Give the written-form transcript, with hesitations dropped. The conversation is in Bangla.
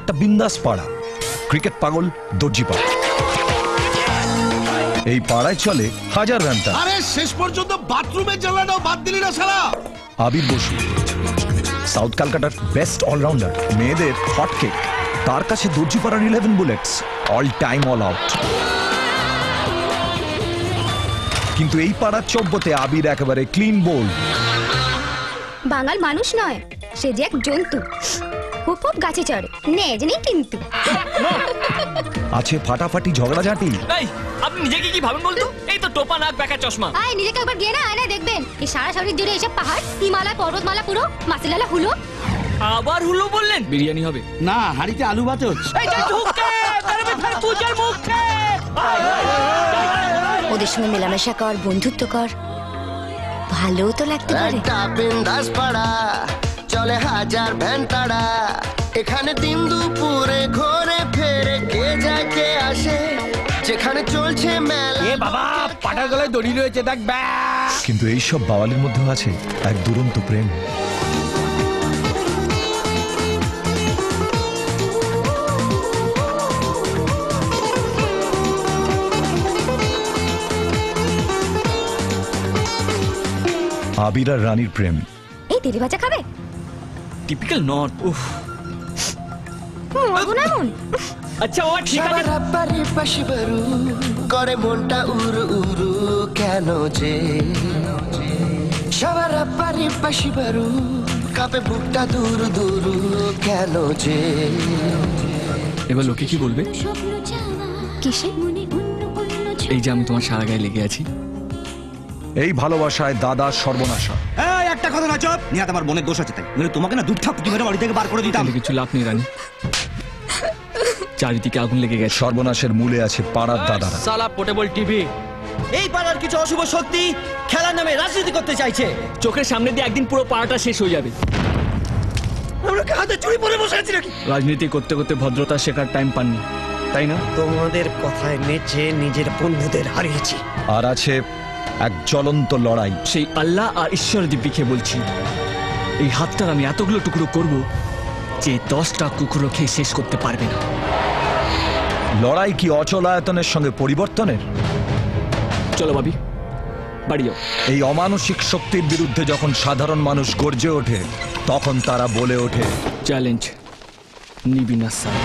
একটা বিন্দাস পাড়া, ক্রিকেট পাগল দর্জি পাড়া। এই পাড়ায় চলে হাজার রান্তা। আরে শেষ পর্যন্ত বাথরুমের জ্বালাটাও বাদ দিলি না সারা। আবির বসু সাউথ কলকাতার বেস্ট অলরাউন্ডার, মেয়েদের হটকেক। তার কাছে দর্জিপাড়ার 11 bullets, all time all out. কিন্তু এই পাড়ার চব্বতে আবির একেবারে ক্লিন বোল্ড। বাঙাল মানুষ নয়, সে যে এক জন্তু, হুপ হুপ গাছে চড়ে, নেজ নেই কিন্তু। আছে ফাটাফাটি ঝগড়াঝাটি। এই আপনি নিজেকে কি ভাবেন বলতো? এই তো টোপা নাক বেকা চশমা। আয় নিজেকে একবার গিয়ে না আয়নায় দেখবেন, এই সারা শরীর জুড়ে এসব পাহাড়, হিমালয় পর্বতমালা, পুরো মাসিলালা হুলো। আবার হুলো বললেন? বিরিয়ানি হবে না, হাড়িতে আলু ভাতে হচ্ছে। ওদের সঙ্গে মেলামেশা কর, বন্ধুত্ব কর, ভালো তো লাগতে পারে। একটা বিন্দাস পাড়া, চলে হাজার ভ্যান তাড়া। এখানে দিন দুপুরে ঘরে ফেরে কে যায় কে আসে, যেখানে চলছে মেলা। এ বাবা, পাটার গলায় দড়ি রয়েছে দেখ। কিন্তু এইসব বাওয়ালির মধ্যেও আছে এক দুরন্ত প্রেম। আবির আর রানীর প্রেম। এই তেলে ভাজা খাবে? Typical north. উফ, মরবো না মন। আচ্ছা ও ঠিক আছে। সাবারাপারি পাশিবারু করে মনটা উরু উরু কেন যে, সাবারাপারি পাশিবারু কাপে বুকটা দুরু দুরু কেন যে। এবার লোকে কি বলবে? কিসে? এই যে আমি তোমার সারা গায়ে লেগে আছি। এই ভালোবাসায় দাদা সর্বনাশা। এই একটা কথা না, চুপ। নিহাত আমার বোনের দোষ আছে, তাই তোমাকে না দুধ ঠাপুটি মেরে বাড়ি থেকে বার করে দিতাম। কিছু লাভ নেই রানী, চারিদিকে আগুন লেগে গেছে। সর্বনাশের মূলে আছে পাড়ার দাদারা। সালা পোর্টেবল টিভি। এই পাড়ার কিছু অশুভ শক্তি খেলার নামে রাজনীতি করতে চাইছে। চোখের সামনে দিয়ে একদিন পুরো পাড়াটা শেষ হয়ে যাবে। আমরা কি হাতে চুরি পরে বসে আছি নাকি? রাজনীতি করতে করতে ভদ্রতা শেখার টাইম পাননি, তাই না? তোমাদের কথায় নেচে নিজের বন্ধুদের হারিয়েছি। আর আছে এক জ্বলন্ত লড়াই। সেই আল্লাহ আর ঈশ্বর দিব্যিকে বলছি, এই হাতটার আমি এতগুলো টুকরো করব যে 10টা কুকুরও খেয়ে শেষ করতে পারবে না। লড়াই কি অচলায়তনের সঙ্গে পরিবর্তনের? চলো ভাবি, বাড়ি যাও। এই অমানসিক শক্তির বিরুদ্ধে যখন সাধারণ মানুষ গর্জে ওঠে, তখন তারা বলে ওঠে, চ্যালেঞ্জ নিবি না স্যার।